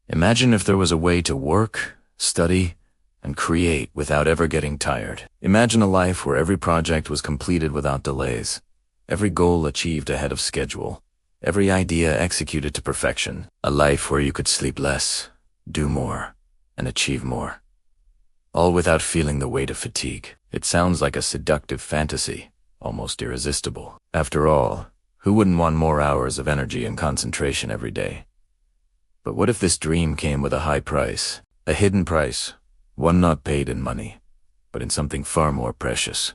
Imagine if there was a way to work, study, and create without ever getting tired. Imagine a life where every project was completed without delays, every goal achieved ahead of schedule, every idea executed to perfection. A life where you could sleep less, do more, and achieve more, all without feeling the weight of fatigue. It sounds like a seductive fantasy, almost irresistible. After all, who wouldn't want more hours of energy and concentration every day? But what if this dream came with a high price, a hidden price, one not paid in money, but in something far more precious?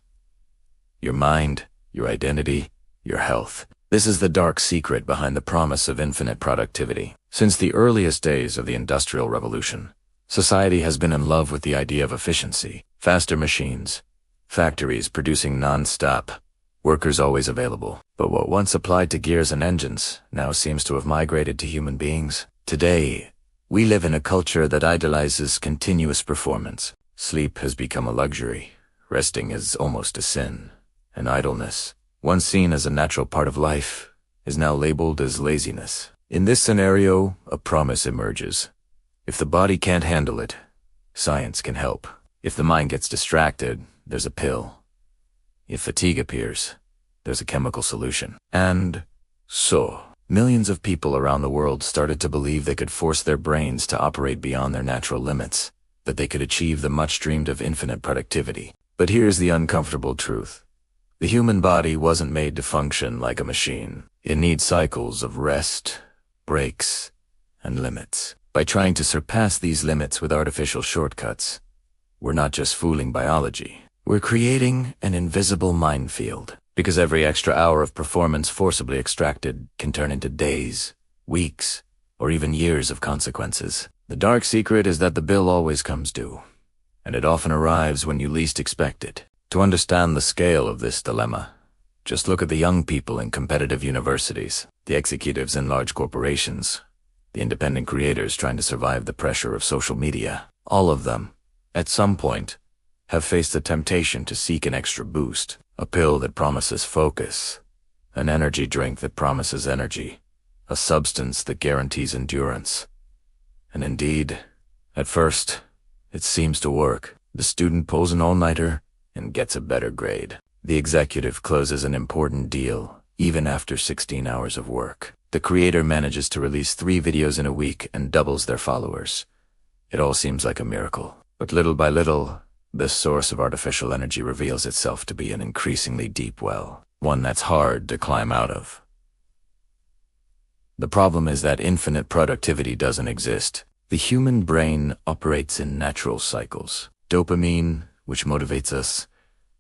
Your mind, your identity, your health. This is the dark secret behind the promise of infinite productivity. Since the earliest days of the Industrial Revolution, society has been in love with the idea of efficiency, faster machines, factories producing non-stop, workers always available. But what once applied to gears and engines now seems to have migrated to human beings. Today, we live in a culture that idolizes continuous performance. Sleep has become a luxury. Resting is almost a sin. And idleness, once seen as a natural part of life, is now labeled as laziness. In this scenario, a promise emerges. If the body can't handle it, science can help. If the mind gets distracted, there's a pill. If fatigue appears, there's a chemical solution. And so, millions of people around the world started to believe they could force their brains to operate beyond their natural limits, that they could achieve the much dreamed of infinite productivity. But here's the uncomfortable truth. The human body wasn't made to function like a machine. It needs cycles of rest, breaks, and limits. By trying to surpass these limits with artificial shortcuts, we're not just fooling biology. We're creating an invisible minefield. Because every extra hour of performance forcibly extracted can turn into days, weeks, or even years of consequences. The dark secret is that the bill always comes due, and it often arrives when you least expect it. To understand the scale of this dilemma, just look at the young people in competitive universities, the executives in large corporations, the independent creators trying to survive the pressure of social media. All of them, at some point, have faced the temptation to seek an extra boost. A pill that promises focus, an energy drink that promises energy, a substance that guarantees endurance. And indeed, at first, it seems to work. The student pulls an all-nighter and gets a better grade. The executive closes an important deal, even after 16 hours of work. The creator manages to release 3 videos in a week and doubles their followers. It all seems like a miracle. But little by little, this source of artificial energy reveals itself to be an increasingly deep well, one that's hard to climb out of. The problem is that infinite productivity doesn't exist. The human brain operates in natural cycles. Dopamine, which motivates us,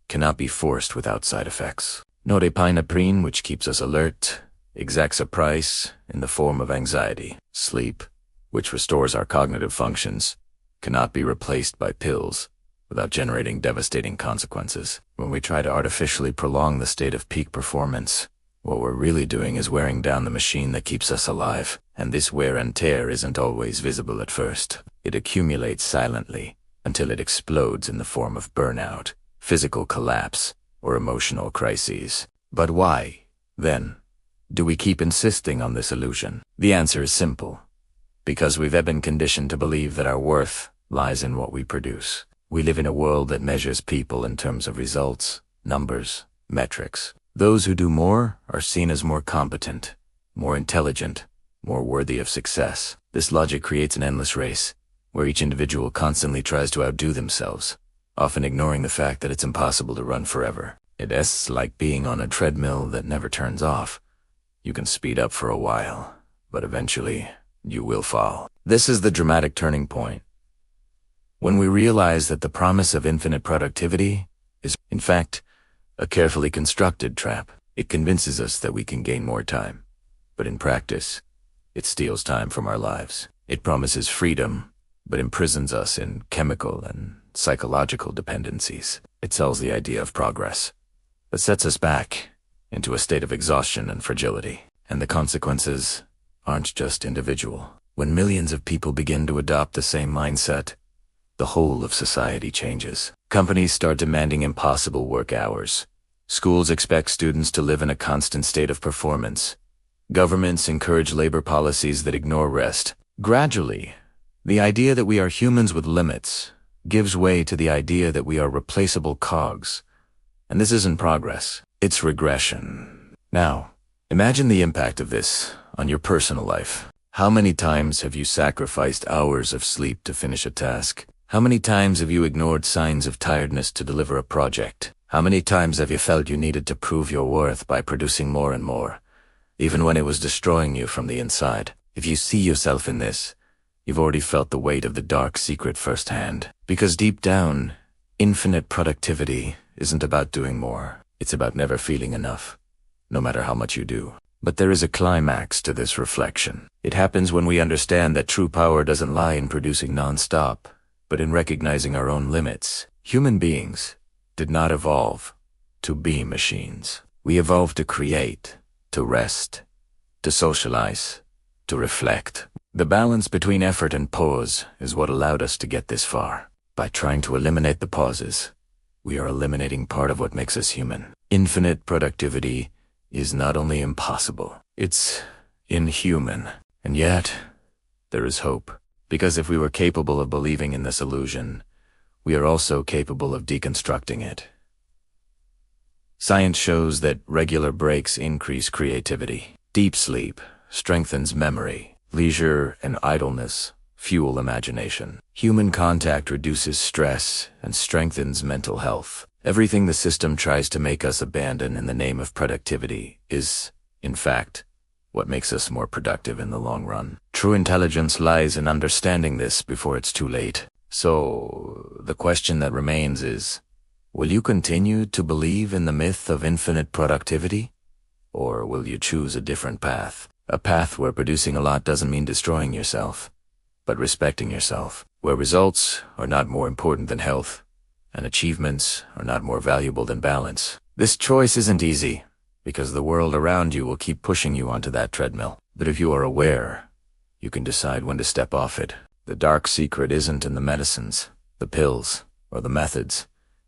cannot be forced without side effects. Norepinephrine, which keeps us alert, exacts a price in the form of anxiety. Sleep, which restores our cognitive functions, cannot be replaced by pills without generating devastating consequences. When we try to artificially prolong the state of peak performance, what we're really doing is wearing down the machine that keeps us alive. And this wear and tear isn't always visible at first. It accumulates silently until it explodes in the form of burnout, physical collapse, or emotional crises. But why, then, do we keep insisting on this illusion? The answer is simple. Because we've been conditioned to believe that our worth lies in what we produce. We live in a world that measures people in terms of results, numbers, metrics. Those who do more are seen as more competent, more intelligent, more worthy of success. This logic creates an endless race, where each individual constantly tries to outdo themselves, often ignoring the fact that it's impossible to run forever. It's like being on a treadmill that never turns off. You can speed up for a while, but eventually, you will fall. This is the dramatic turning point. When we realize that the promise of infinite productivity is, in fact, a carefully constructed trap. It convinces us that we can gain more time, but in practice, it steals time from our lives. It promises freedom, but imprisons us in chemical and psychological dependencies. It sells the idea of progress, but sets us back into a state of exhaustion and fragility. And the consequences aren't just individual. When millions of people begin to adopt the same mindset, the whole of society changes. Companies start demanding impossible work hours. Schools expect students to live in a constant state of performance. Governments encourage labor policies that ignore rest. Gradually, the idea that we are humans with limits gives way to the idea that we are replaceable cogs. And this isn't progress, it's regression. Now, imagine the impact of this on your personal life. How many times have you sacrificed hours of sleep to finish a task? How many times have you ignored signs of tiredness to deliver a project? How many times have you felt you needed to prove your worth by producing more and more, even when it was destroying you from the inside? If you see yourself in this, you've already felt the weight of the dark secret firsthand. Because deep down, infinite productivity isn't about doing more. It's about never feeling enough, no matter how much you do. But there is a climax to this reflection. It happens when we understand that true power doesn't lie in producing non-stop, but in recognizing our own limits. Human beings did not evolve to be machines. We evolved to create, to rest, to socialize, to reflect. The balance between effort and pause is what allowed us to get this far. By trying to eliminate the pauses, we are eliminating part of what makes us human. Infinite productivity is not only impossible, it's inhuman. And yet, there is hope. Because if we were capable of believing in this illusion, we are also capable of deconstructing it. Science shows that regular breaks increase creativity. Deep sleep strengthens memory. Leisure and idleness fuel imagination. Human contact reduces stress and strengthens mental health. Everything the system tries to make us abandon in the name of productivity is, in fact, what makes us more productive in the long run. True intelligence lies in understanding this before it's too late. So, the question that remains is, will you continue to believe in the myth of infinite productivity? Or will you choose a different path? A path where producing a lot doesn't mean destroying yourself, but respecting yourself. Where results are not more important than health, and achievements are not more valuable than balance. This choice isn't easy, because the world around you will keep pushing you onto that treadmill. But if you are aware, you can decide when to step off it. The dark secret isn't in the medicines, the pills, or the methods,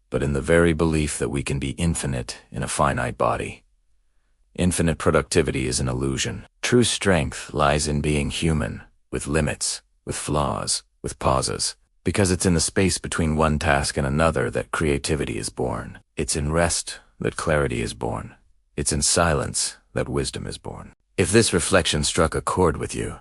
but in the very belief that we can be infinite in a finite body. Infinite productivity is an illusion. True strength lies in being human, with limits, with flaws, with pauses. Because it's in the space between one task and another that creativity is born. It's in rest that clarity is born. It's in silence that wisdom is born. If this reflection struck a chord with you,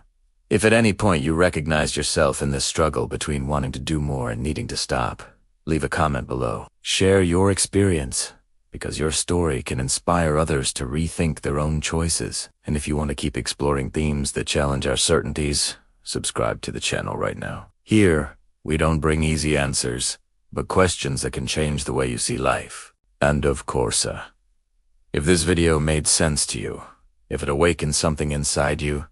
if at any point you recognized yourself in this struggle between wanting to do more and needing to stop, leave a comment below. Share your experience, because your story can inspire others to rethink their own choices. And if you want to keep exploring themes that challenge our certainties, subscribe to the channel right now. Here, we don't bring easy answers, but questions that can change the way you see life. And of course, if this video made sense to you, if it awakened something inside you,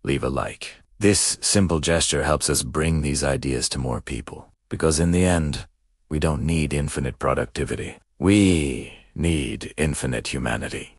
leave a like. This simple gesture helps us bring these ideas to more people. Because in the end, we don't need infinite productivity. We need infinite humanity.